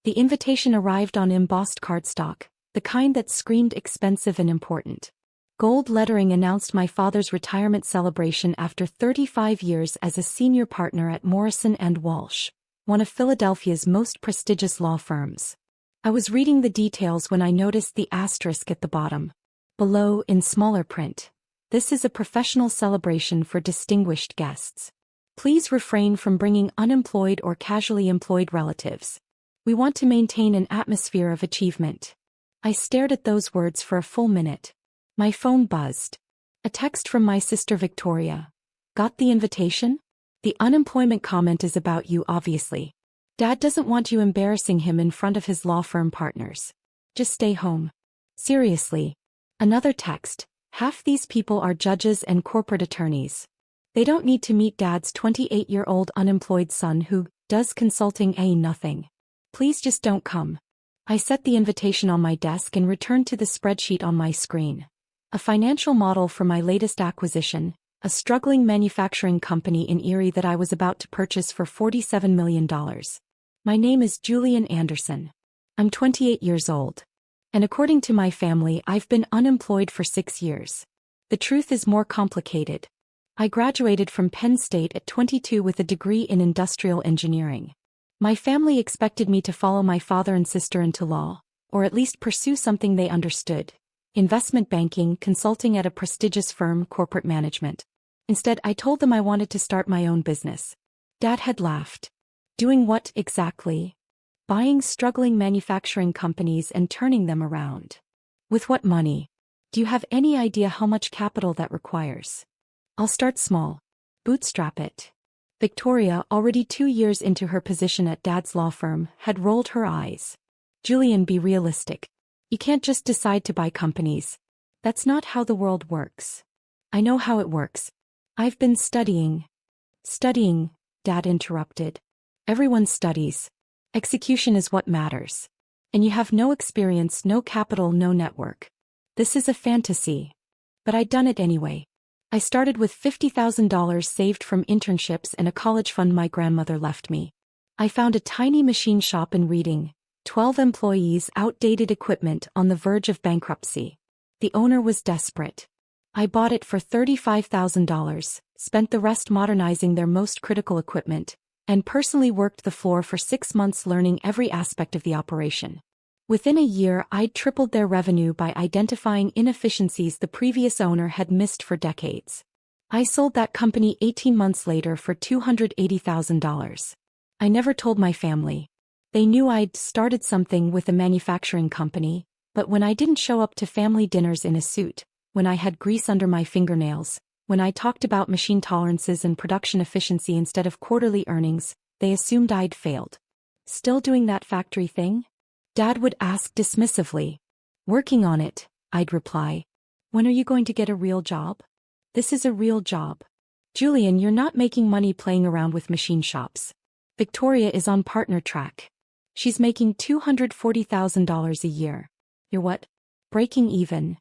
The invitation arrived on embossed cardstock, the kind that screamed expensive and important. Gold lettering announced my father's retirement celebration after 35 years as a senior partner at Morrison & Walsh, one of Philadelphia's most prestigious law firms. I was reading the details when I noticed the asterisk at the bottom. Below, in smaller print, "This is a professional celebration for distinguished guests. Please refrain from bringing unemployed or casually employed relatives. We want to maintain an atmosphere of achievement." I stared at those words for a full minute. My phone buzzed. A text from my sister Victoria. "Got the invitation? The unemployment comment is about you, obviously. Dad doesn't want you embarrassing him in front of his law firm partners. Just stay home." Seriously. Another text. "Half these people are judges and corporate attorneys. They don't need to meet Dad's 28-year-old unemployed son who does consulting nothing. Please just don't come." I set the invitation on my desk and returned to the spreadsheet on my screen. A financial model for my latest acquisition, a struggling manufacturing company in Erie that I was about to purchase for $47 million. My name is Julian Anderson. I'm 28 years old. And according to my family, I've been unemployed for 6 years. The truth is more complicated. I graduated from Penn State at 22 with a degree in industrial engineering. My family expected me to follow my father and sister into law, or at least pursue something they understood: investment banking, consulting at a prestigious firm, corporate management. Instead, I told them I wanted to start my own business. Dad had laughed. Doing what exactly? Buying struggling manufacturing companies and turning them around. With what money? Do you have any idea how much capital that requires? I'll start small. Bootstrap it. Victoria, already 2 years into her position at Dad's law firm, had rolled her eyes. "Julian, be realistic. You can't just decide to buy companies. That's not how the world works." "I know how it works. I've been studying." "Studying," Dad interrupted. "Everyone studies. Execution is what matters. And you have no experience, no capital, no network. This is a fantasy." But I'd done it anyway. I started with $50,000 saved from internships and a college fund my grandmother left me. I found a tiny machine shop in Reading, 12 employees, outdated equipment, on the verge of bankruptcy. The owner was desperate. I bought it for $35,000, spent the rest modernizing their most critical equipment, and personally worked the floor for 6 months learning every aspect of the operation. Within a year, I'd tripled their revenue by identifying inefficiencies the previous owner had missed for decades. I sold that company 18 months later for $280,000. I never told my family. They knew I'd started something with a manufacturing company, but when I didn't show up to family dinners in a suit, when I had grease under my fingernails, when I talked about machine tolerances and production efficiency instead of quarterly earnings, they assumed I'd failed. "Still doing that factory thing?" Dad would ask dismissively. "Working on it," I'd reply. "When are you going to get a real job?" "This is a real job. Julian, you're not making money playing around with machine shops. Victoria is on partner track. She's making $240,000 a year. You're what? Breaking even."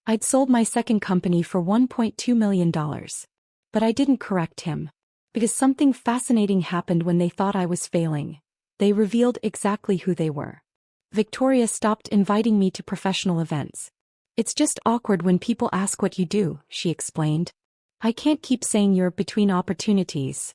I'd sold my second company for $1.2 million. But I didn't correct him. Because something fascinating happened when they thought I was failing. They revealed exactly who they were. Victoria stopped inviting me to professional events. "It's just awkward when people ask what you do," she explained. "I can't keep saying you're between opportunities."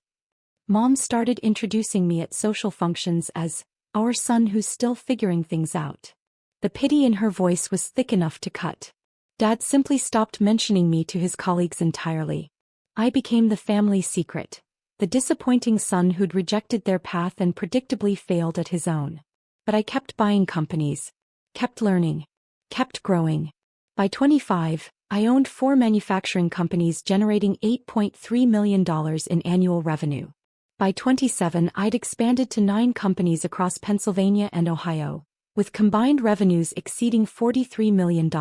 Mom started introducing me at social functions as our son who's still figuring things out. The pity in her voice was thick enough to cut. Dad simply stopped mentioning me to his colleagues entirely. I became the family secret, the disappointing son who'd rejected their path and predictably failed at his own. But I kept buying companies, kept learning, kept growing. By 25, I owned 4 manufacturing companies generating $8.3 million in annual revenue. By 27, I'd expanded to 9 companies across Pennsylvania and Ohio, with combined revenues exceeding $43 million.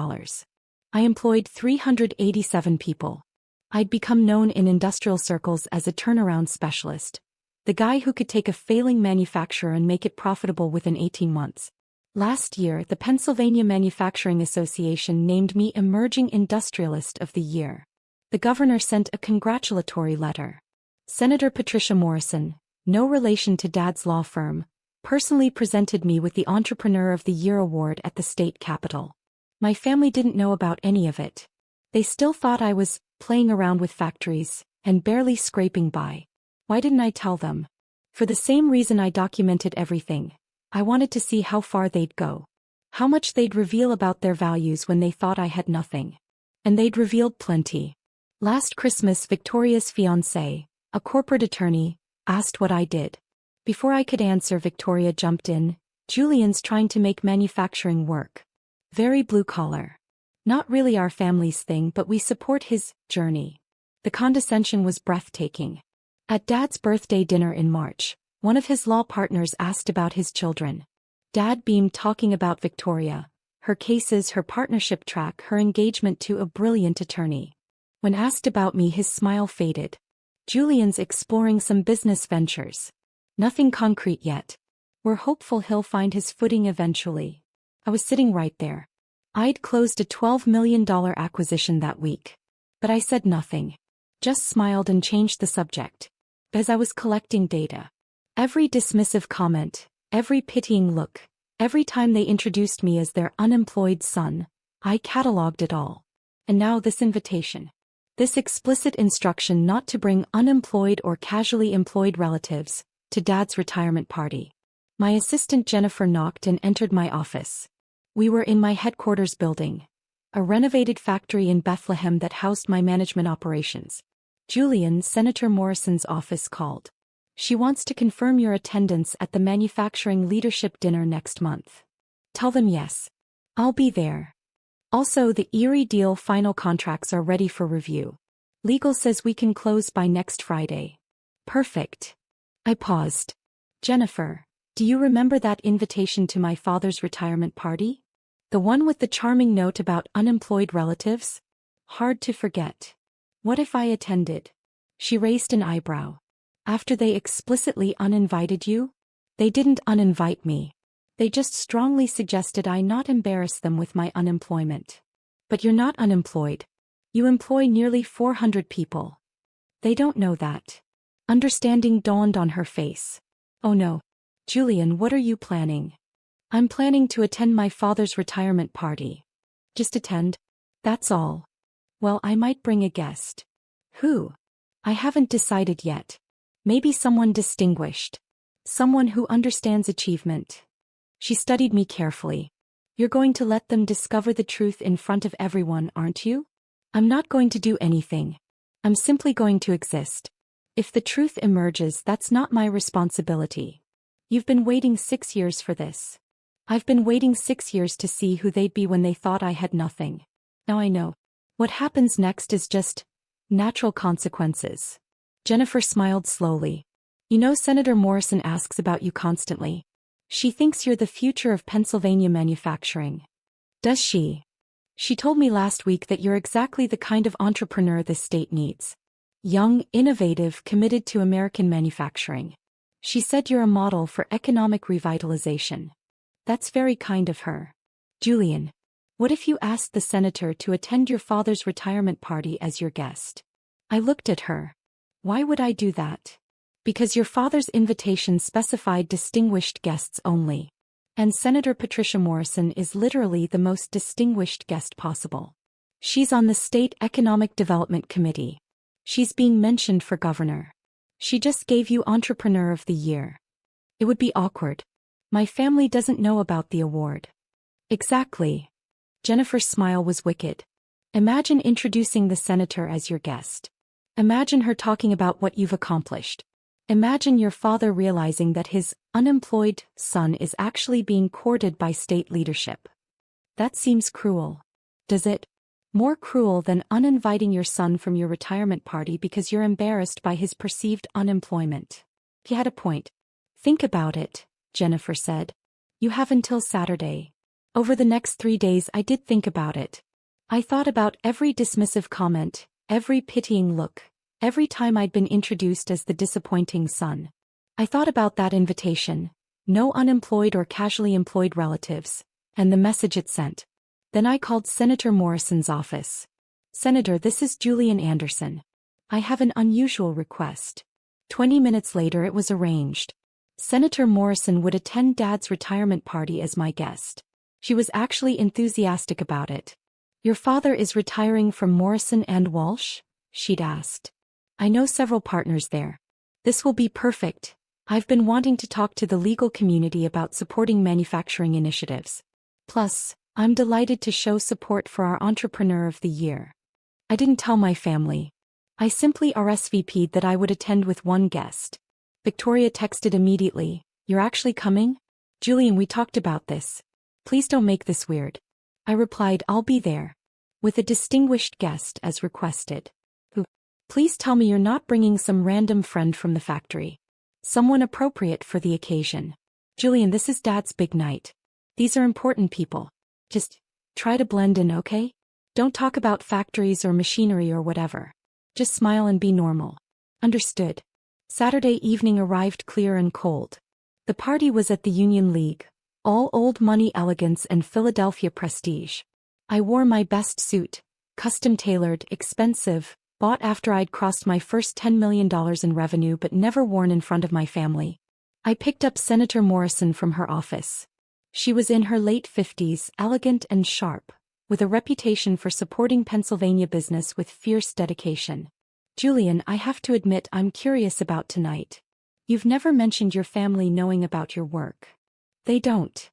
I employed 387 people. I'd become known in industrial circles as a turnaround specialist, the guy who could take a failing manufacturer and make it profitable within 18 months. Last year, the Pennsylvania Manufacturing Association named me Emerging Industrialist of the Year. The governor sent a congratulatory letter. Senator Patricia Morrison, no relation to Dad's law firm, personally presented me with the Entrepreneur of the Year award at the state capitol. My family didn't know about any of it. They still thought I was playing around with factories and barely scraping by. Why didn't I tell them? For the same reason I documented everything. I wanted to see how far they'd go. How much they'd reveal about their values when they thought I had nothing. And they'd revealed plenty. Last Christmas, Victoria's fiancé, a corporate attorney, asked what I did. Before I could answer, Victoria jumped in. Julian's trying to make manufacturing work. Very blue collar. Not really our family's thing, but we support his journey. The condescension was breathtaking. At Dad's birthday dinner in March, one of his law partners asked about his children. Dad beamed, talking about Victoria, her cases, her partnership track, her engagement to a brilliant attorney. When asked about me, his smile faded. Julian's exploring some business ventures. Nothing concrete yet. We're hopeful he'll find his footing eventually. I was sitting right there. I'd closed a $12 million acquisition that week. But I said nothing. Just smiled and changed the subject. As I was collecting data. Every dismissive comment, every pitying look, every time they introduced me as their unemployed son, I cataloged it all. And now this invitation. This explicit instruction not to bring unemployed or casually employed relatives to Dad's retirement party. My assistant Jennifer knocked and entered my office. We were in my headquarters building, a renovated factory in Bethlehem that housed my management operations. Julian, Senator Morrison's office called. She wants to confirm your attendance at the manufacturing leadership dinner next month. Tell them yes. I'll be there. Also, the Erie deal final contracts are ready for review. Legal says we can close by next Friday. Perfect. I paused. Jennifer, do you remember that invitation to my father's retirement party? The one with the charming note about unemployed relatives? Hard to forget. What if I attended? She raised an eyebrow. After they explicitly uninvited you? They didn't uninvite me. They just strongly suggested I not embarrass them with my unemployment. But you're not unemployed. You employ nearly 400 people. They don't know that. Understanding dawned on her face. Oh no. Julian, what are you planning? I'm planning to attend my father's retirement party. Just attend? That's all. Well, I might bring a guest. Who? I haven't decided yet. Maybe someone distinguished. Someone who understands achievement. She studied me carefully. You're going to let them discover the truth in front of everyone, aren't you? I'm not going to do anything. I'm simply going to exist. If the truth emerges, that's not my responsibility. You've been waiting 6 years for this. I've been waiting 6 years to see who they'd be when they thought I had nothing. Now I know. What happens next is just natural consequences. Jennifer smiled slowly. You know, Senator Morrison asks about you constantly. She thinks you're the future of Pennsylvania manufacturing. Does she? She told me last week that you're exactly the kind of entrepreneur this state needs. Young, innovative, committed to American manufacturing. She said you're a model for economic revitalization. That's very kind of her. Julian, what if you asked the senator to attend your father's retirement party as your guest? I looked at her. Why would I do that? Because your father's invitation specified distinguished guests only. And Senator Patricia Morrison is literally the most distinguished guest possible. She's on the State Economic Development Committee. She's being mentioned for governor. She just gave you Entrepreneur of the Year. It would be awkward. My family doesn't know about the award. Exactly. Jennifer's smile was wicked. Imagine introducing the senator as your guest. Imagine her talking about what you've accomplished. Imagine your father realizing that his unemployed son is actually being courted by state leadership. That seems cruel. Does it? More cruel than uninviting your son from your retirement party because you're embarrassed by his perceived unemployment. He had a point. Think about it, Jennifer said. You have until Saturday. Over the next 3 days I did think about it. I thought about every dismissive comment, every pitying look, every time I'd been introduced as the disappointing son. I thought about that invitation, no unemployed or casually employed relatives, and the message it sent. Then I called Senator Morrison's office. Senator, this is Julian Anderson. I have an unusual request. 20 minutes later it was arranged. Senator Morrison would attend Dad's retirement party as my guest. She was actually enthusiastic about it. "Your father is retiring from Morrison and Walsh?" she'd asked. "I know several partners there. This will be perfect. I've been wanting to talk to the legal community about supporting manufacturing initiatives. Plus, I'm delighted to show support for our Entrepreneur of the Year." I didn't tell my family. I simply RSVP'd that I would attend with one guest. Victoria texted immediately, "You're actually coming? Julian, we talked about this. Please don't make this weird." I replied, "I'll be there. With a distinguished guest as requested." "Who? Please tell me you're not bringing some random friend from the factory. Someone appropriate for the occasion." "Julian, this is Dad's big night. These are important people. Just try to blend in, okay? Don't talk about factories or machinery or whatever. Just smile and be normal." "Understood." Saturday evening arrived clear and cold. The party was at the Union League, all old money elegance and Philadelphia prestige. I wore my best suit, custom-tailored, expensive, bought after I'd crossed my first $10 million in revenue but never worn in front of my family. I picked up Senator Morrison from her office. She was in her late 50s, elegant and sharp, with a reputation for supporting Pennsylvania business with fierce dedication. "Julian, I have to admit I'm curious about tonight. You've never mentioned your family knowing about your work." "They don't."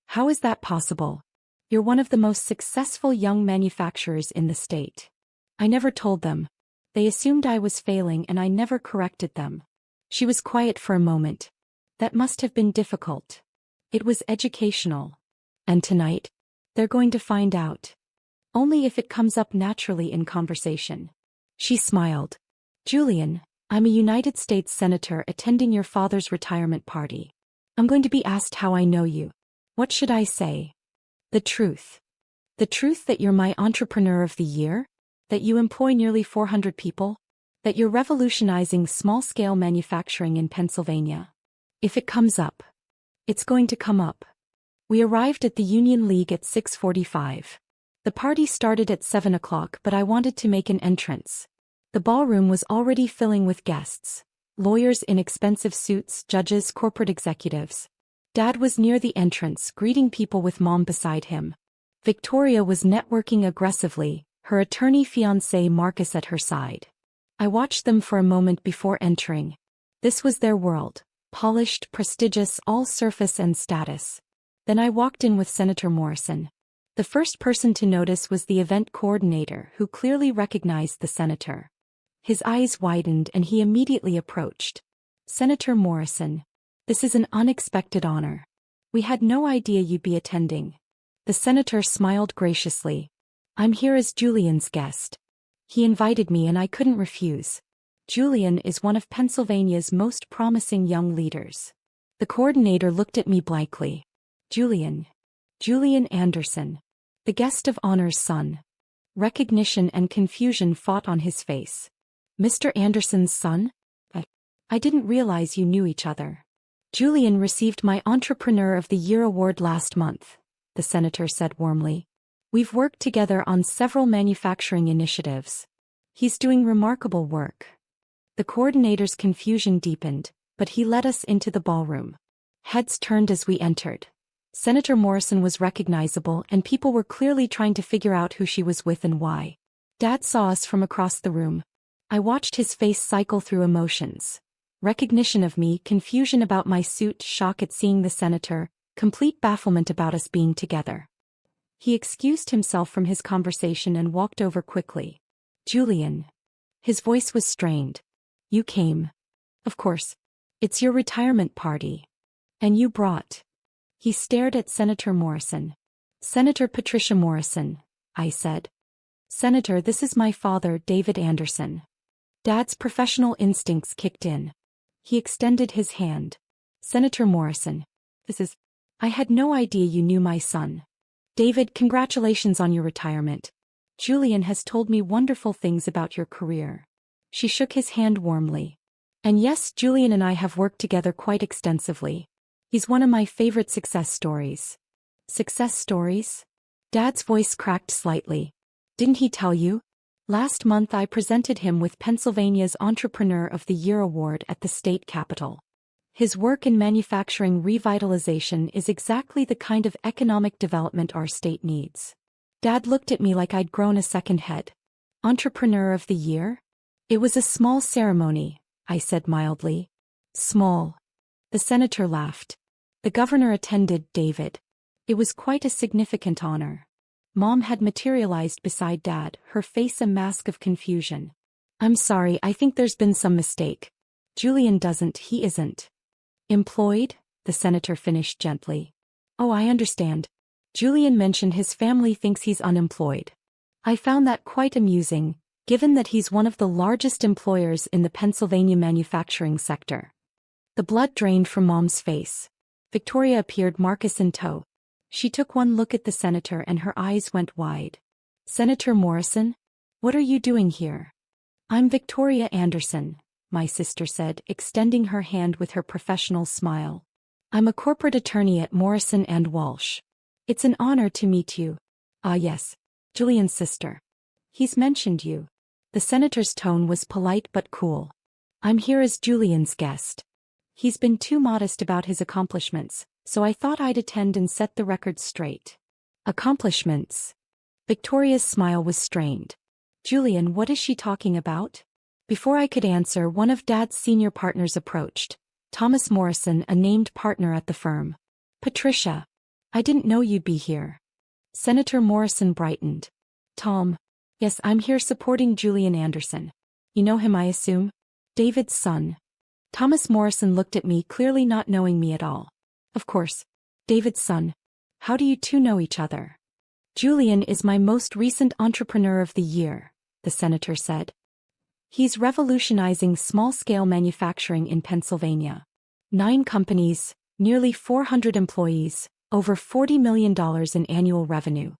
"How is that possible? You're one of the most successful young manufacturers in the state." "I never told them. They assumed I was failing and I never corrected them." She was quiet for a moment. "That must have been difficult." "It was educational." "And tonight? They're going to find out. Only if it comes up naturally in conversation." She smiled. "Julian, I'm a United States Senator attending your father's retirement party. I'm going to be asked how I know you. What should I say?" "The truth. The truth that you're my Entrepreneur of the Year? That you employ nearly 400 people? That you're revolutionizing small-scale manufacturing in Pennsylvania. If it comes up. It's going to come up." We arrived at the Union League at 6:45. The party started at 7 o'clock, but I wanted to make an entrance. The ballroom was already filling with guests. Lawyers in expensive suits, judges, corporate executives. Dad was near the entrance, greeting people with Mom beside him. Victoria was networking aggressively, her attorney fiancé Marcus at her side. I watched them for a moment before entering. This was their world, polished, prestigious, all surface and status. Then I walked in with Senator Morrison. The first person to notice was the event coordinator, who clearly recognized the senator. His eyes widened and he immediately approached. "Senator Morrison, this is an unexpected honor. We had no idea you'd be attending." The senator smiled graciously. "I'm here as Julian's guest. He invited me and I couldn't refuse. Julian is one of Pennsylvania's most promising young leaders." The coordinator looked at me blankly. "Julian. Julian Anderson. The guest of honor's son." Recognition and confusion fought on his face. "Mr. Anderson's son? I didn't realize you knew each other." "Julian received my Entrepreneur of the Year award last month," the senator said warmly. "We've worked together on several manufacturing initiatives. He's doing remarkable work." The coordinator's confusion deepened, but he led us into the ballroom. Heads turned as we entered. Senator Morrison was recognizable and people were clearly trying to figure out who she was with and why. Dad saw us from across the room. I watched his face cycle through emotions. Recognition of me, confusion about my suit, shock at seeing the senator, complete bafflement about us being together. He excused himself from his conversation and walked over quickly. "Julian." His voice was strained. "You came. Of course. It's your retirement party. And you brought." He stared at Senator Morrison. "Senator Patricia Morrison," I said. "Senator, this is my father, David Anderson." Dad's professional instincts kicked in. He extended his hand. "Senator Morrison, I had no idea you knew my son. David, congratulations on your retirement. Julian has told me wonderful things about your career." She shook his hand warmly. "And yes, Julian and I have worked together quite extensively. He's one of my favorite success stories." "Success stories?" Dad's voice cracked slightly. "Didn't he tell you? Last month I presented him with Pennsylvania's Entrepreneur of the Year award at the state capitol." His work in manufacturing revitalization is exactly the kind of economic development our state needs. Dad looked at me like I'd grown a second head. Entrepreneur of the Year? It was a small ceremony, I said mildly. Small. The senator laughed. The governor attended, David. It was quite a significant honor. Mom had materialized beside Dad, her face a mask of confusion. I'm sorry, I think there's been some mistake. Julian he isn't. Employed? The senator finished gently. Oh, I understand. Julian mentioned his family thinks he's unemployed. I found that quite amusing, given that he's one of the largest employers in the Pennsylvania manufacturing sector. The blood drained from Mom's face. Victoria appeared, Marcus in tow. She took one look at the senator and her eyes went wide. Senator Morrison? What are you doing here? I'm Victoria Anderson, my sister said, extending her hand with her professional smile. I'm a corporate attorney at Morrison & Walsh. It's an honor to meet you. Ah yes, Julian's sister. He's mentioned you. The senator's tone was polite but cool. I'm here as Julian's guest. He's been too modest about his accomplishments, so I thought I'd attend and set the record straight. Accomplishments? Victoria's smile was strained. Julian, what is she talking about? Before I could answer, one of Dad's senior partners approached. Thomas Morrison, a named partner at the firm. Patricia. I didn't know you'd be here. Senator Morrison brightened. Tom. Yes, I'm here supporting Julian Anderson. You know him, I assume? David's son. Thomas Morrison looked at me, clearly not knowing me at all. Of course. David's son. How do you two know each other? Julian is my most recent Entrepreneur of the Year, the senator said. He's revolutionizing small-scale manufacturing in Pennsylvania. 9 companies, nearly 400 employees, over $40 million in annual revenue.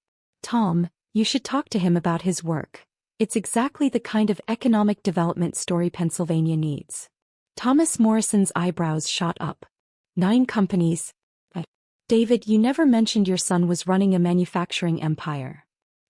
Tom, you should talk to him about his work. It's exactly the kind of economic development story Pennsylvania needs. Thomas Morrison's eyebrows shot up. 9 companies. David, you never mentioned your son was running a manufacturing empire.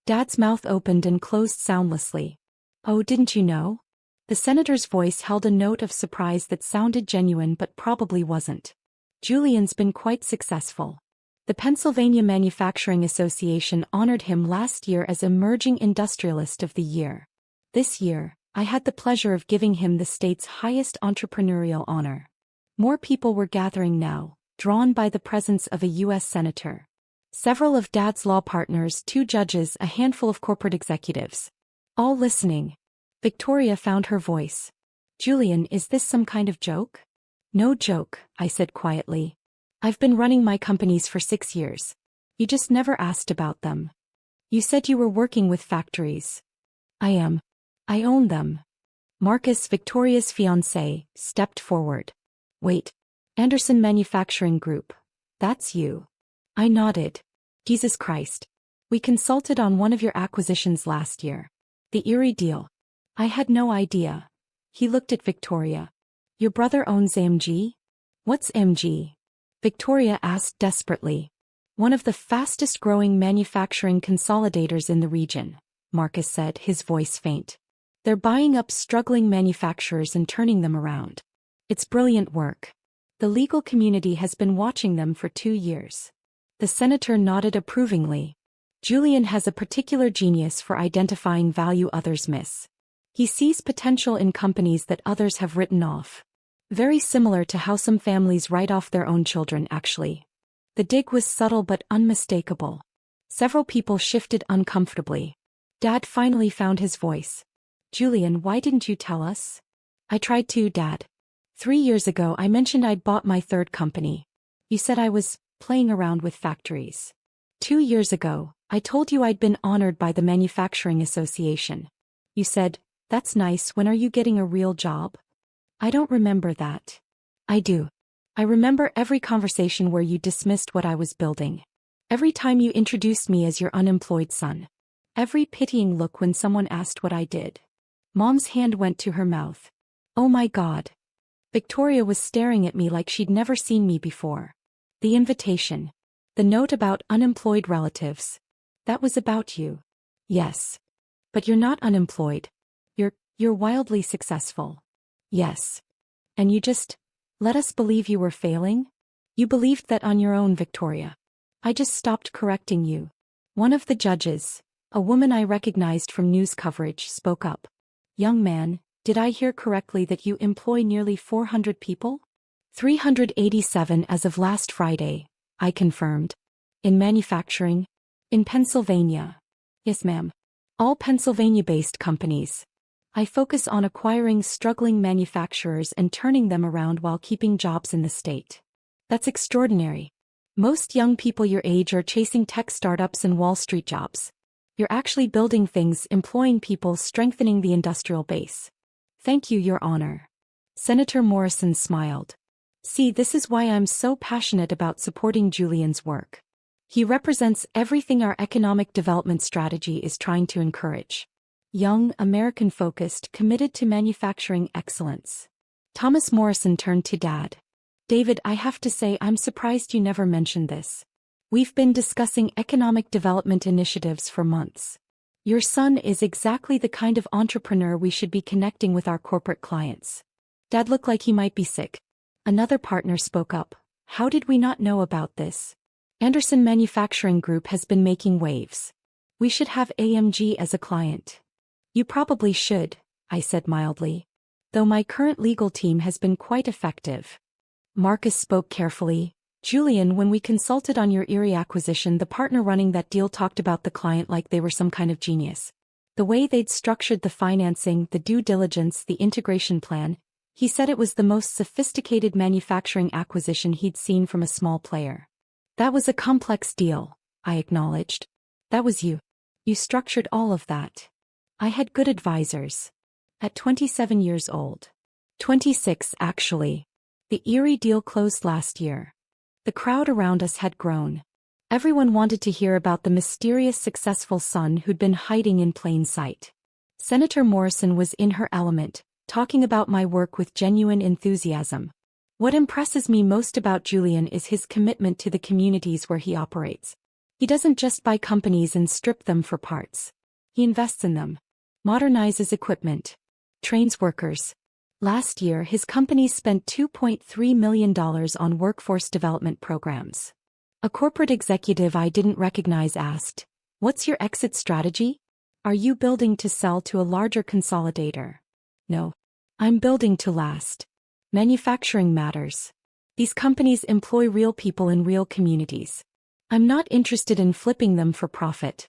Dad's mouth opened and closed soundlessly. Oh, didn't you know? The senator's voice held a note of surprise that sounded genuine but probably wasn't. Julian's been quite successful. The Pennsylvania Manufacturing Association honored him last year as Emerging Industrialist of the Year. This year, I had the pleasure of giving him the state's highest entrepreneurial honor. More people were gathering now, drawn by the presence of a U.S. senator. Several of Dad's law partners, 2 judges, a handful of corporate executives. All listening. Victoria found her voice. Julian, is this some kind of joke? No joke, I said quietly. I've been running my companies for 6 years. You just never asked about them. You said you were working with factories. I am. I own them. Marcus, Victoria's fiancé, stepped forward. Wait. Anderson Manufacturing Group. That's you. I nodded. Jesus Christ. We consulted on one of your acquisitions last year. The Erie deal. I had no idea. He looked at Victoria. Your brother owns MG? What's MG? Victoria asked desperately. One of the fastest-growing manufacturing consolidators in the region, Marcus said, his voice faint. They're buying up struggling manufacturers and turning them around. It's brilliant work. The legal community has been watching them for 2 years. The senator nodded approvingly. Julian has a particular genius for identifying value others miss. He sees potential in companies that others have written off. Very similar to how some families write off their own children, actually. The dig was subtle but unmistakable. Several people shifted uncomfortably. Dad finally found his voice. Julian, why didn't you tell us? I tried to, Dad. 3 years ago I mentioned I'd bought my 3rd company. You said I was playing around with factories. 2 years ago, I told you I'd been honored by the Manufacturing Association. You said, that's nice, when are you getting a real job? I don't remember that. I do. I remember every conversation where you dismissed what I was building. Every time you introduced me as your unemployed son. Every pitying look when someone asked what I did. Mom's hand went to her mouth. Oh my God. Victoria was staring at me like she'd never seen me before. The invitation. The note about unemployed relatives. That was about you. Yes. But you're not unemployed. You're wildly successful. Yes. And you just Let us believe you were failing? You believed that on your own, Victoria. I just stopped correcting you. One of the judges, a woman I recognized from news coverage, spoke up. Young man, did I hear correctly that you employ nearly 400 people? 387 as of last Friday, I confirmed. In manufacturing? In Pennsylvania. Yes, ma'am. All Pennsylvania-based companies. I focus on acquiring struggling manufacturers and turning them around while keeping jobs in the state. That's extraordinary. Most young people your age are chasing tech startups and Wall Street jobs. You're actually building things, employing people, strengthening the industrial base. Thank you, Your Honor. Senator Morrison smiled. See, this is why I'm so passionate about supporting Julian's work. He represents everything our economic development strategy is trying to encourage. Young, American-focused, committed to manufacturing excellence. Thomas Morrison turned to Dad. David, I have to say I'm surprised you never mentioned this. We've been discussing economic development initiatives for months. Your son is exactly the kind of entrepreneur we should be connecting with our corporate clients. Dad looked like he might be sick. Another partner spoke up. How did we not know about this? Anderson Manufacturing Group has been making waves. We should have AMG as a client. You probably should, I said mildly. Though my current legal team has been quite effective. Marcus spoke carefully. Julian, when we consulted on your Erie acquisition, the partner running that deal talked about the client like they were some kind of genius. The way they'd structured the financing, the due diligence, the integration plan, he said it was the most sophisticated manufacturing acquisition he'd seen from a small player. That was a complex deal, I acknowledged. That was you. You structured all of that. I had good advisors. At 27 years old. 26, actually. The Erie deal closed last year. The crowd around us had grown. Everyone wanted to hear about the mysterious successful son who'd been hiding in plain sight. Senator Morrison was in her element, talking about my work with genuine enthusiasm. What impresses me most about Julian is his commitment to the communities where he operates. He doesn't just buy companies and strip them for parts. He invests in them. Modernizes equipment. Trains workers. Last year his company spent $2.3 million on workforce development programs. A corporate executive I didn't recognize asked, "What's your exit strategy? Are you building to sell to a larger consolidator?" No. I'm building to last. Manufacturing matters. These companies employ real people in real communities. I'm not interested in flipping them for profit.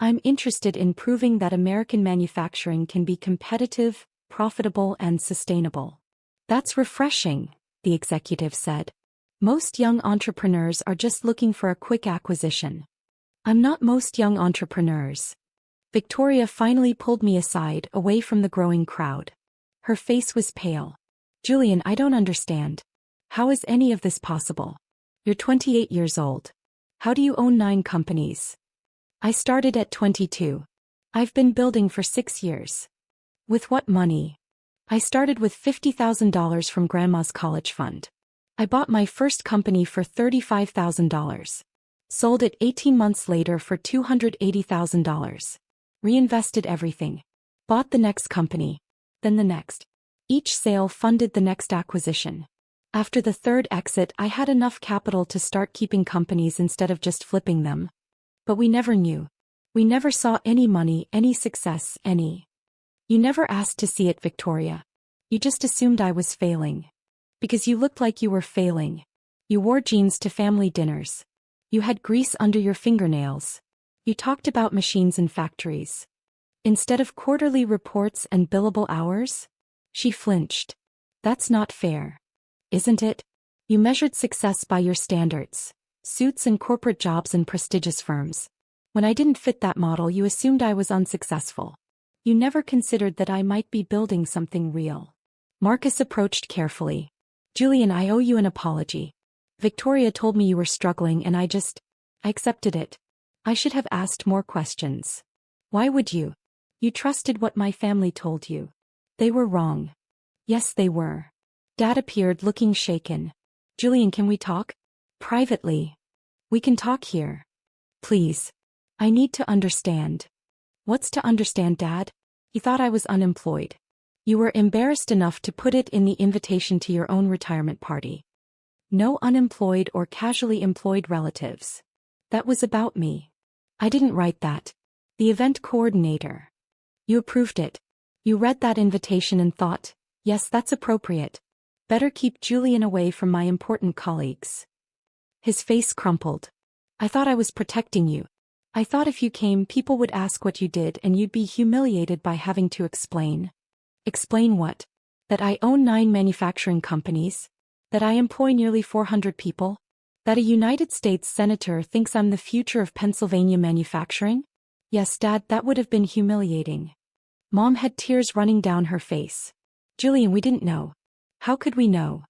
I'm interested in proving that American manufacturing can be competitive, profitable, and sustainable. That's refreshing, the executive said. Most young entrepreneurs are just looking for a quick acquisition. I'm not most young entrepreneurs. Victoria finally pulled me aside, away from the growing crowd. Her face was pale. Julian, I don't understand. How is any of this possible? You're 28 years old. How do you own 9 companies? I started at 22. I've been building for 6 years. With what money? I started with $50,000 from Grandma's college fund. I bought my first company for $35,000. Sold it 18 months later for $280,000. Reinvested everything. Bought the next company. Then the next. Each sale funded the next acquisition. After the third exit, I had enough capital to start keeping companies instead of just flipping them. But we never knew. We never saw any money, any success, any. You never asked to see it, Victoria. You just assumed I was failing. Because you looked like you were failing. You wore jeans to family dinners. You had grease under your fingernails. You talked about machines and factories. Instead of quarterly reports and billable hours? She flinched. That's not fair. Isn't it? You measured success by your standards. Suits and corporate jobs in prestigious firms. When I didn't fit that model, you assumed I was unsuccessful. You never considered that I might be building something real. Marcus approached carefully. Julian, I owe you an apology. Victoria told me you were struggling and I accepted it. I should have asked more questions. Why would you? You trusted what my family told you. They were wrong. Yes, they were. Dad appeared, looking shaken. Julian, can we talk? Privately. We can talk here. Please. I need to understand. What's to understand, Dad? He thought I was unemployed. You were embarrassed enough to put it in the invitation to your own retirement party. No unemployed or casually employed relatives. That was about me. I didn't write that. The event coordinator. You approved it. You read that invitation and thought, yes, that's appropriate. Better keep Julian away from my important colleagues. His face crumpled. I thought I was protecting you. I thought if you came, people would ask what you did and you'd be humiliated by having to explain. Explain what? That I own 9 manufacturing companies? That I employ nearly 400 people? That a United States senator thinks I'm the future of Pennsylvania manufacturing? Yes, Dad, that would have been humiliating. Mom had tears running down her face. Julian, we didn't know. How could we know?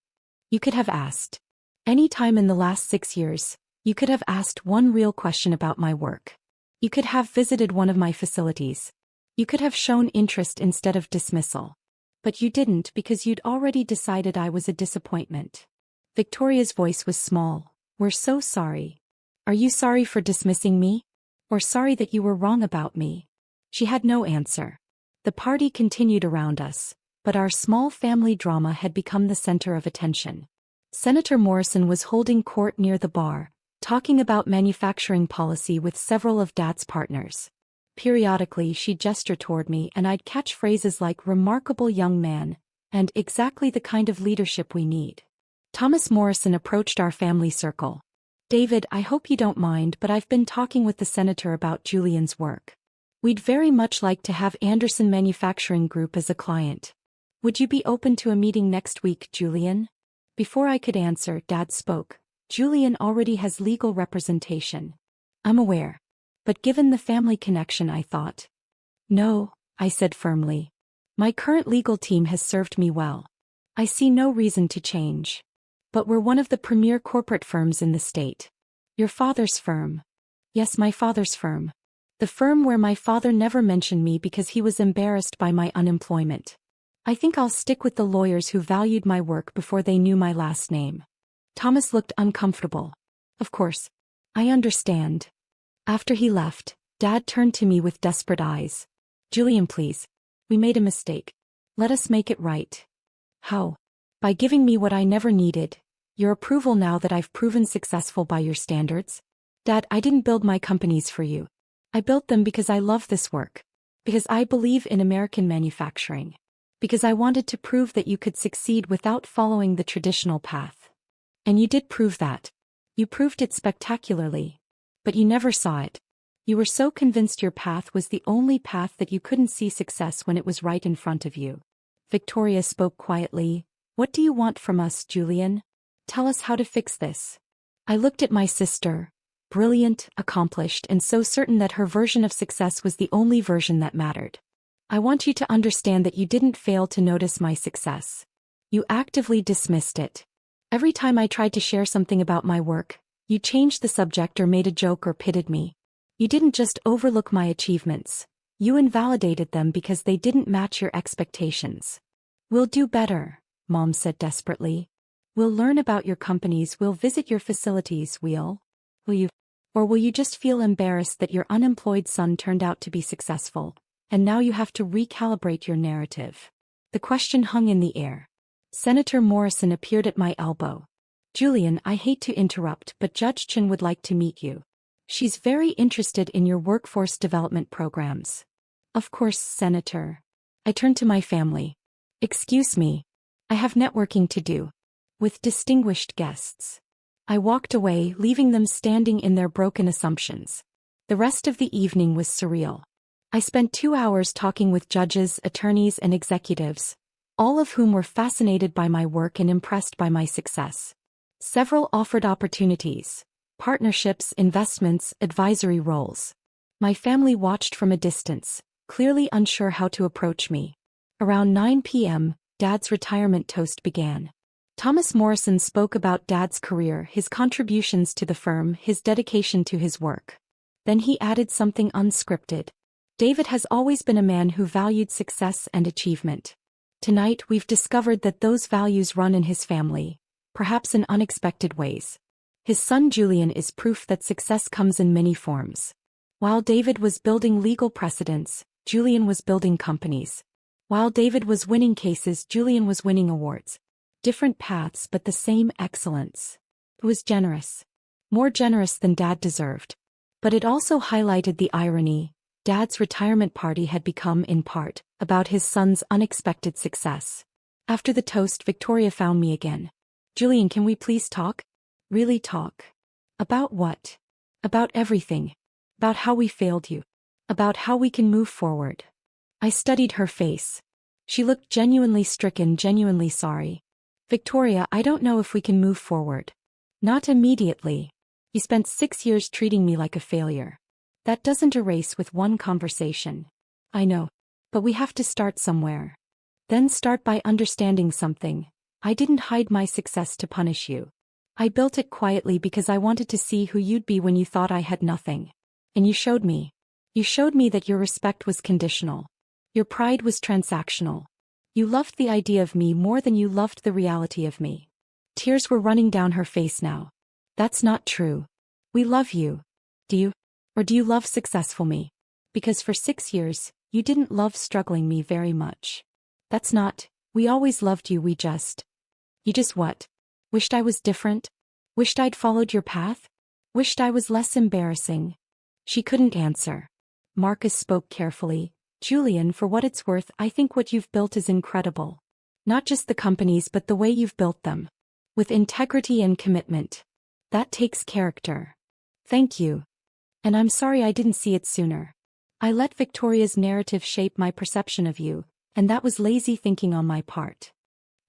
You could have asked. Any time in the last 6 years, you could have asked one real question about my work. You could have visited one of my facilities. You could have shown interest instead of dismissal. But you didn't because you'd already decided I was a disappointment. Victoria's voice was small. We're so sorry. Are you sorry for dismissing me? Or sorry that you were wrong about me? She had no answer. The party continued around us, but our small family drama had become the center of attention. Senator Morrison was holding court near the bar, talking about manufacturing policy with several of Dad's partners. Periodically she'd gesture toward me and I'd catch phrases like remarkable young man, and exactly the kind of leadership we need. Thomas Morrison approached our family circle. David, I hope you don't mind, but I've been talking with the senator about Julian's work. We'd very much like to have Anderson Manufacturing Group as a client. Would you be open to a meeting next week, Julian? Before I could answer, Dad spoke. Julian already has legal representation. I'm aware. But given the family connection, I thought. No, I said firmly. My current legal team has served me well. I see no reason to change. But we're one of the premier corporate firms in the state. Your father's firm. Yes, my father's firm. The firm where my father never mentioned me because he was embarrassed by my unemployment. I think I'll stick with the lawyers who valued my work before they knew my last name. Thomas looked uncomfortable. Of course. I understand. After he left, Dad turned to me with desperate eyes. Julian, please. We made a mistake. Let us make it right. How? By giving me what I never needed. Your approval now that I've proven successful by your standards. Dad, I didn't build my companies for you. I built them because I love this work. Because I believe in American manufacturing. Because I wanted to prove that you could succeed without following the traditional path. And you did prove that. You proved it spectacularly. But you never saw it. You were so convinced your path was the only path that you couldn't see success when it was right in front of you. Victoria spoke quietly. What do you want from us, Julian? Tell us how to fix this. I looked at my sister, brilliant, accomplished, and so certain that her version of success was the only version that mattered. I want you to understand that you didn't fail to notice my success. You actively dismissed it. Every time I tried to share something about my work, you changed the subject or made a joke or pitted me. You didn't just overlook my achievements. You invalidated them because they didn't match your expectations. We'll do better, Mom said desperately. We'll learn about your companies, we'll visit your facilities, will you? Or will you just feel embarrassed that your unemployed son turned out to be successful, and now you have to recalibrate your narrative? The question hung in the air. Senator Morrison appeared at my elbow. Julian, I hate to interrupt, but Judge Chen would like to meet you. She's very interested in your workforce development programs. Of course, Senator. I turned to my family. Excuse me. I have networking to do. With distinguished guests. I walked away, leaving them standing in their broken assumptions. The rest of the evening was surreal. I spent 2 hours talking with judges, attorneys, and executives, all of whom were fascinated by my work and impressed by my success. Several offered opportunities, partnerships, investments, advisory roles. My family watched from a distance, clearly unsure how to approach me. Around 9 p.m., Dad's retirement toast began. Thomas Morrison spoke about Dad's career, his contributions to the firm, his dedication to his work. Then he added something unscripted. David has always been a man who valued success and achievement. Tonight we've discovered that those values run in his family, perhaps in unexpected ways. His son Julian is proof that success comes in many forms. While David was building legal precedents, Julian was building companies. While David was winning cases, Julian was winning awards. Different paths but the same excellence. It was generous. More generous than Dad deserved. But it also highlighted the irony. Dad's retirement party had become, in part, about his son's unexpected success. After the toast, Victoria found me again. Julian, can we please talk? Really talk. About what? About everything. About how we failed you. About how we can move forward. I studied her face. She looked genuinely stricken, genuinely sorry. Victoria, I don't know if we can move forward. Not immediately. You spent 6 years treating me like a failure. That doesn't erase with one conversation. I know. But we have to start somewhere. Then start by understanding something. I didn't hide my success to punish you. I built it quietly because I wanted to see who you'd be when you thought I had nothing. And you showed me. You showed me that your respect was conditional. Your pride was transactional. You loved the idea of me more than you loved the reality of me. Tears were running down her face now. That's not true. We love you. Do you? Or do you love successful me? Because for 6 years, you didn't love struggling me very much. That's not, we always loved you, You just what? Wished I was different? Wished I'd followed your path? Wished I was less embarrassing? She couldn't answer. Marcus spoke carefully. Julian, for what it's worth, I think what you've built is incredible. Not just the companies but the way you've built them. With integrity and commitment. That takes character. Thank you. And I'm sorry I didn't see it sooner. I let Victoria's narrative shape my perception of you, and that was lazy thinking on my part.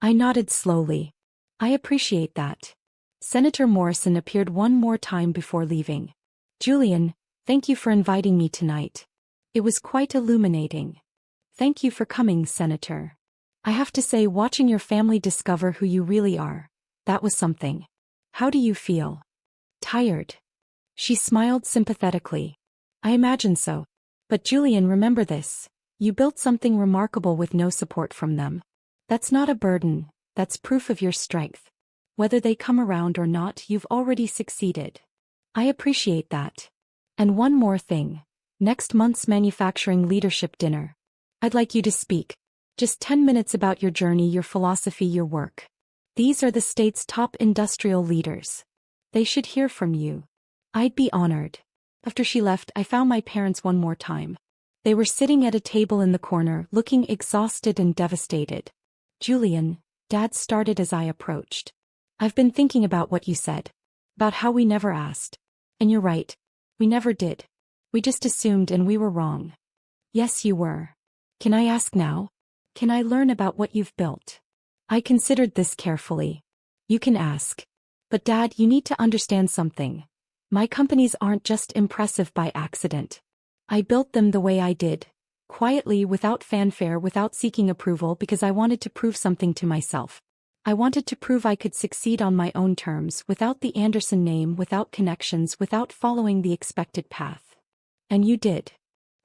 I nodded slowly. I appreciate that. Senator Morrison appeared one more time before leaving. Julian, thank you for inviting me tonight. It was quite illuminating. Thank you for coming, Senator. I have to say, watching your family discover who you really are, that was something. How do you feel? Tired. She smiled sympathetically. I imagine so. But Julian, remember this. You built something remarkable with no support from them. That's not a burden, that's proof of your strength. Whether they come around or not, you've already succeeded. I appreciate that. And one more thing. Next month's manufacturing leadership dinner. I'd like you to speak. Just 10 minutes about your journey, your philosophy, your work. These are the state's top industrial leaders. They should hear from you. I'd be honored. After she left, I found my parents one more time. They were sitting at a table in the corner, looking exhausted and devastated. Julian, Dad started as I approached. I've been thinking about what you said. About how we never asked. And you're right. We never did. We just assumed and we were wrong. Yes, you were. Can I ask now? Can I learn about what you've built? I considered this carefully. You can ask. But Dad, you need to understand something. My companies aren't just impressive by accident. I built them the way I did. Quietly, without fanfare, without seeking approval, because I wanted to prove something to myself. I wanted to prove I could succeed on my own terms, without the Anderson name, without connections, without following the expected path. And you did.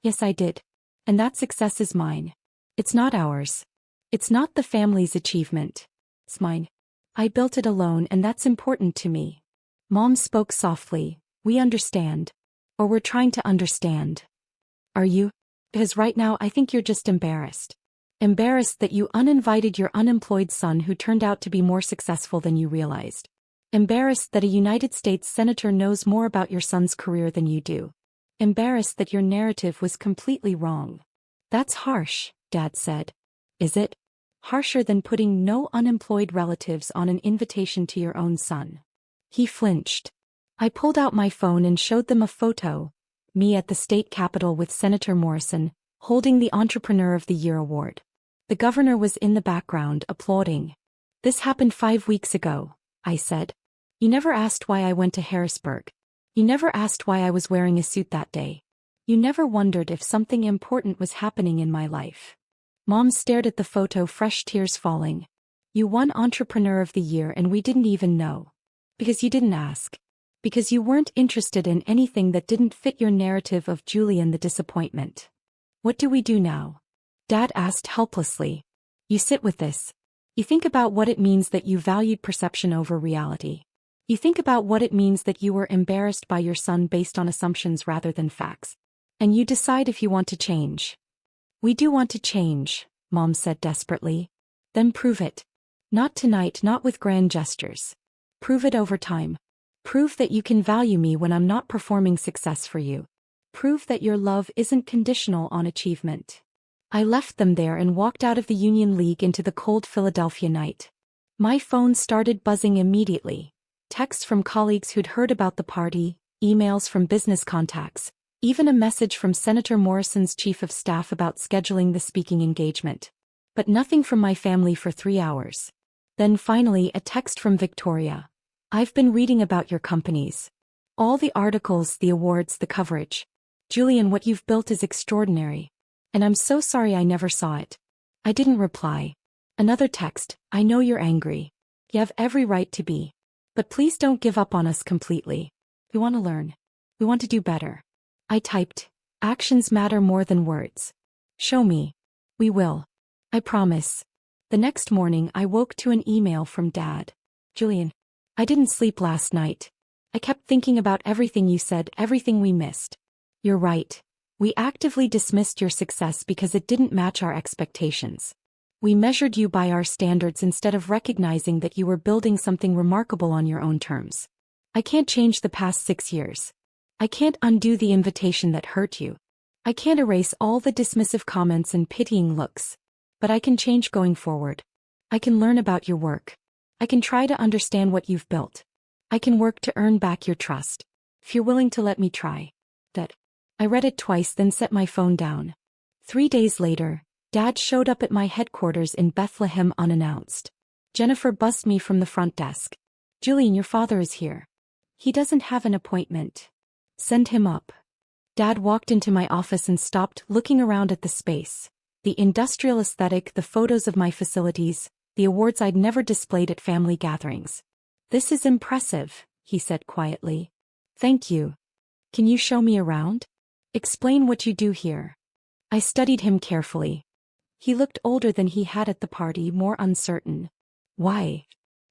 Yes, I did. And that success is mine. It's not ours. It's not the family's achievement. It's mine. I built it alone, and that's important to me. Mom spoke softly. We understand. Or we're trying to understand. Are you? Because right now I think you're just embarrassed. Embarrassed that you uninvited your unemployed son who turned out to be more successful than you realized. Embarrassed that a United States senator knows more about your son's career than you do. Embarrassed that your narrative was completely wrong. That's harsh, Dad said. Is it? Harsher than putting no unemployed relatives on an invitation to your own son. He flinched. I pulled out my phone and showed them a photo. Me at the state capitol with Senator Morrison, holding the Entrepreneur of the Year award. The governor was in the background, applauding. This happened 5 weeks ago, I said. You never asked why I went to Harrisburg. You never asked why I was wearing a suit that day. You never wondered if something important was happening in my life. Mom stared at the photo, fresh tears falling. You won Entrepreneur of the Year and we didn't even know. Because you didn't ask. Because you weren't interested in anything that didn't fit your narrative of Julian the disappointment. What do we do now? Dad asked helplessly. You sit with this. You think about what it means that you valued perception over reality. You think about what it means that you were embarrassed by your son based on assumptions rather than facts. And you decide if you want to change. We do want to change, Mom said desperately. Then prove it. Not tonight, not with grand gestures. Prove it over time. Prove that you can value me when I'm not performing success for you. Prove that your love isn't conditional on achievement. I left them there and walked out of the Union League into the cold Philadelphia night. My phone started buzzing immediately. Texts from colleagues who'd heard about the party, emails from business contacts, even a message from Senator Morrison's chief of staff about scheduling the speaking engagement. But nothing from my family for 3 hours. Then finally a text from Victoria. I've been reading about your companies. All the articles, the awards, the coverage. Julian, what you've built is extraordinary. And I'm so sorry I never saw it. I didn't reply. Another text, I know you're angry. You have every right to be. But please don't give up on us completely. We want to learn. We want to do better. I typed, actions matter more than words. Show me. We will. I promise. The next morning I woke to an email from Dad. Julian, I didn't sleep last night. I kept thinking about everything you said, everything we missed. You're right. We actively dismissed your success because it didn't match our expectations. We measured you by our standards instead of recognizing that you were building something remarkable on your own terms. I can't change the past 6 years. I can't undo the invitation that hurt you. I can't erase all the dismissive comments and pitying looks. But I can change going forward. I can learn about your work. I can try to understand what you've built. I can work to earn back your trust. If you're willing to let me try. That. I read it twice, then set my phone down. 3 days later, Dad showed up at my headquarters in Bethlehem unannounced. Jennifer buzzed me from the front desk. Julian, your father is here. He doesn't have an appointment. Send him up. Dad walked into my office and stopped, looking around at the space. The industrial aesthetic, the photos of my facilities, the awards I'd never displayed at family gatherings. This is impressive, he said quietly. Thank you. Can you show me around? Explain what you do here. I studied him carefully. He looked older than he had at the party, more uncertain. Why?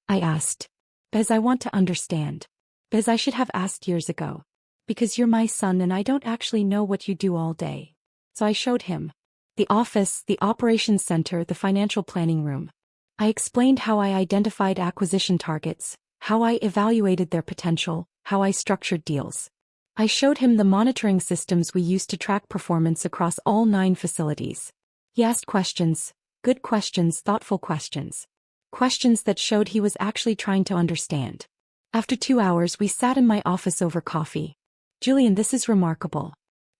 I asked. Because I want to understand. Because I should have asked years ago. Because you're my son and I don't actually know what you do all day. So I showed him. The office, the operations center, the financial planning room. I explained how I identified acquisition targets, how I evaluated their potential, how I structured deals. I showed him the monitoring systems we used to track performance across all 9 facilities. He asked questions, good questions, thoughtful questions. Questions that showed he was actually trying to understand. After 2 hours we sat in my office over coffee. Julian, this is remarkable.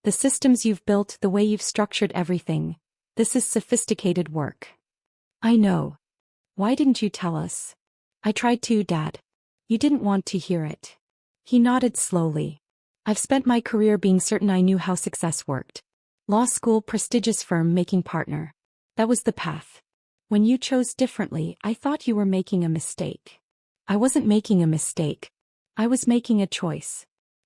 The systems you've built, the way you've structured everything. This is sophisticated work. I know. Why didn't you tell us? I tried to, Dad. You didn't want to hear it. He nodded slowly. I've spent my career being certain I knew how success worked. Law school, prestigious firm, making partner. That was the path. When you chose differently, I thought you were making a mistake. I wasn't making a mistake. I was making a choice.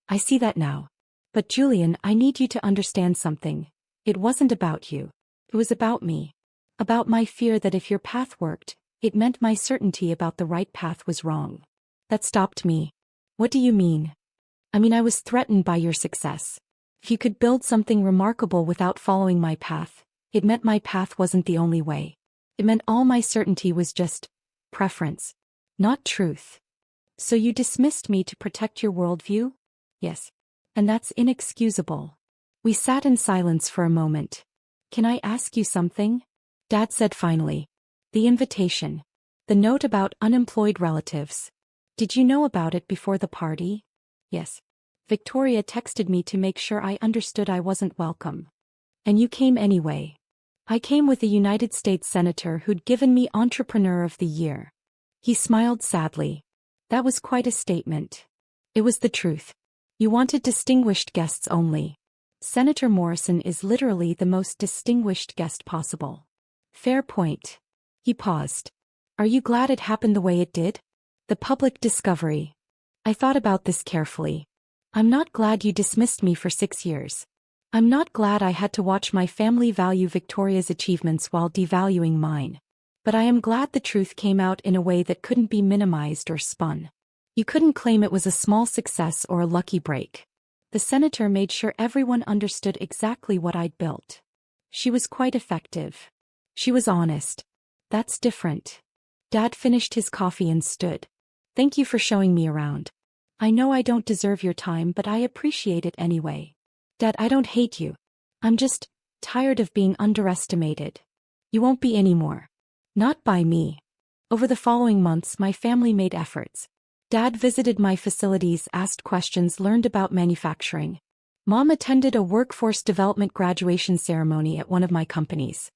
I see that now. But Julian, I need you to understand something. It wasn't about you. It was about me. About my fear that if your path worked, it meant my certainty about the right path was wrong. That stopped me. What do you mean? I mean, I was threatened by your success. If you could build something remarkable without following my path, it meant my path wasn't the only way. It meant all my certainty was just preference, not truth. So you dismissed me to protect your worldview? Yes. And that's inexcusable. We sat in silence for a moment. Can I ask you something? Dad said finally. The invitation. The note about unemployed relatives. Did you know about it before the party? Yes. Victoria texted me to make sure I understood I wasn't welcome. And you came anyway. I came with a United States senator who'd given me Entrepreneur of the Year. He smiled sadly. That was quite a statement. It was the truth. You wanted distinguished guests only. Senator Morrison is literally the most distinguished guest possible. Fair point. He paused. Are you glad it happened the way it did? The public discovery. I thought about this carefully. I'm not glad you dismissed me for 6 years. I'm not glad I had to watch my family value Victoria's achievements while devaluing mine. But I am glad the truth came out in a way that couldn't be minimized or spun. You couldn't claim it was a small success or a lucky break. The senator made sure everyone understood exactly what I'd built. She was quite effective. She was honest. That's different. Dad finished his coffee and stood. Thank you for showing me around. I know I don't deserve your time, but I appreciate it anyway. Dad, I don't hate you. I'm just tired of being underestimated. You won't be anymore. Not by me. Over the following months, my family made efforts. Dad visited my facilities, asked questions, learned about manufacturing. Mom attended a workforce development graduation ceremony at one of my companies.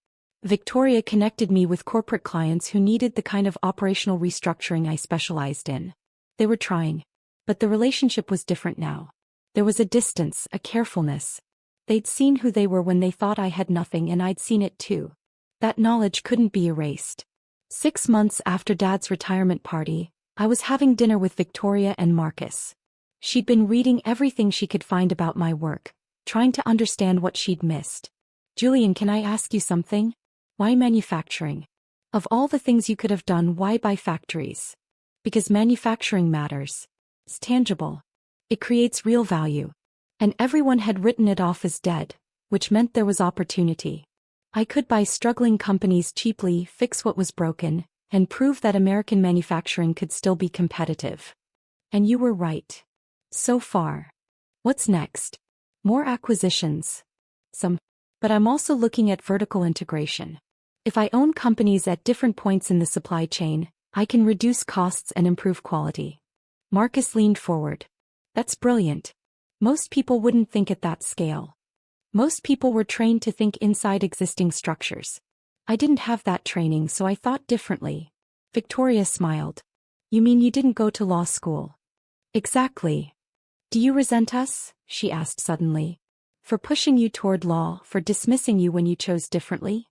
Victoria connected me with corporate clients who needed the kind of operational restructuring I specialized in. They were trying. But the relationship was different now. There was a distance, a carefulness. They'd seen who they were when they thought I had nothing, and I'd seen it too. That knowledge couldn't be erased. 6 months after Dad's retirement party, I was having dinner with Victoria and Marcus. She'd been reading everything she could find about my work, trying to understand what she'd missed. Julian, can I ask you something? Why manufacturing? Of all the things you could have done, why buy factories? Because manufacturing matters. It's tangible. It creates real value. And everyone had written it off as dead, which meant there was opportunity. I could buy struggling companies cheaply, fix what was broken, and prove that American manufacturing could still be competitive. And you were right. So far. What's next? More acquisitions. Some. But I'm also looking at vertical integration. If I own companies at different points in the supply chain, I can reduce costs and improve quality. Marcus leaned forward. That's brilliant. Most people wouldn't think at that scale. Most people were trained to think inside existing structures. I didn't have that training, so I thought differently. Victoria smiled. You mean you didn't go to law school? Exactly. Do you resent us? She asked suddenly. For pushing you toward law, for dismissing you when you chose differently?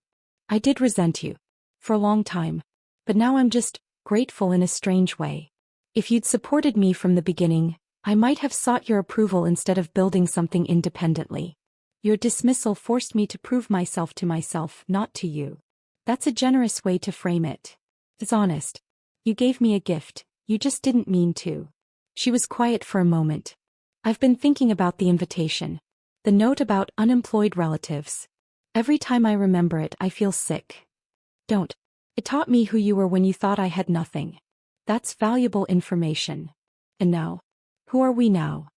I did resent you. For a long time. But now I'm just grateful in a strange way. If you'd supported me from the beginning, I might have sought your approval instead of building something independently. Your dismissal forced me to prove myself to myself, not to you. That's a generous way to frame it. It's honest. You gave me a gift, you just didn't mean to. She was quiet for a moment. I've been thinking about the invitation. The note about unemployed relatives. Every time I remember it, I feel sick. Don't. It taught me who you were when you thought I had nothing. That's valuable information. And now? Who are we now?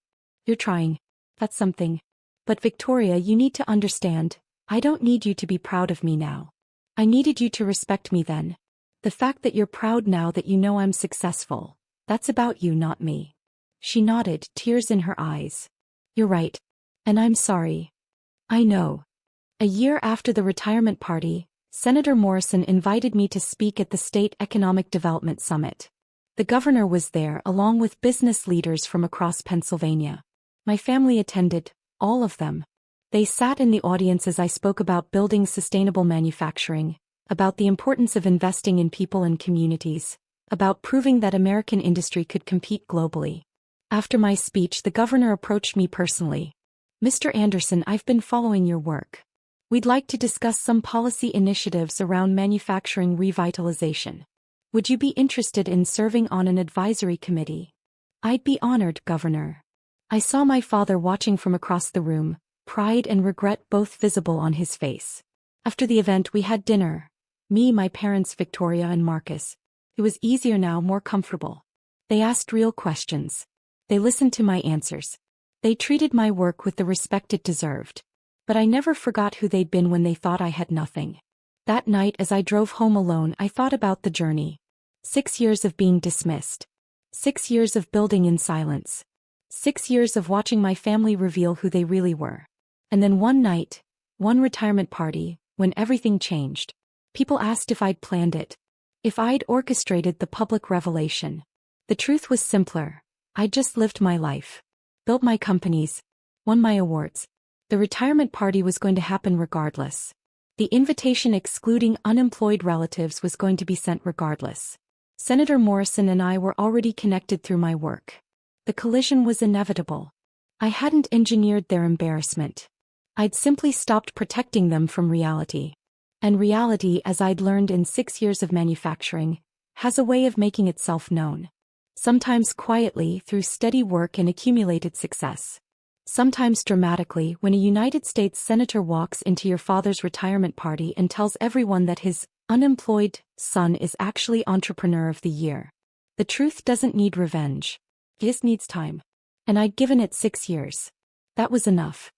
You're trying. That's something. But Victoria, you need to understand, I don't need you to be proud of me now. I needed you to respect me then. The fact that you're proud now that you know I'm successful, that's about you, not me. She nodded, tears in her eyes. You're right. And I'm sorry. I know. A year after the retirement party, Senator Morrison invited me to speak at the State Economic Development Summit. The governor was there along with business leaders from across Pennsylvania. My family attended, all of them. They sat in the audience as I spoke about building sustainable manufacturing, about the importance of investing in people and communities, about proving that American industry could compete globally. After my speech, the governor approached me personally. Mr. Anderson, I've been following your work. We'd like to discuss some policy initiatives around manufacturing revitalization. Would you be interested in serving on an advisory committee? I'd be honored, Governor. I saw my father watching from across the room, pride and regret both visible on his face. After the event, we had dinner. Me, my parents, Victoria, and Marcus. It was easier now, more comfortable. They asked real questions. They listened to my answers. They treated my work with the respect it deserved. But I never forgot who they'd been when they thought I had nothing. That night as I drove home alone, I thought about the journey. 6 years of being dismissed. 6 years of building in silence. 6 years of watching my family reveal who they really were. And then one night, one retirement party, when everything changed. People asked if I'd planned it. If I'd orchestrated the public revelation. The truth was simpler. I'd just lived my life. Built my companies. Won my awards. The retirement party was going to happen regardless. The invitation excluding unemployed relatives was going to be sent regardless. Senator Morrison and I were already connected through my work. The collision was inevitable. I hadn't engineered their embarrassment. I'd simply stopped protecting them from reality. And reality, as I'd learned in 6 years of manufacturing, has a way of making itself known. Sometimes quietly through steady work and accumulated success. Sometimes dramatically when a United States senator walks into your father's retirement party and tells everyone that his unemployed son is actually Entrepreneur of the Year. The truth doesn't need revenge. It just needs time. And I'd given it 6 years. That was enough.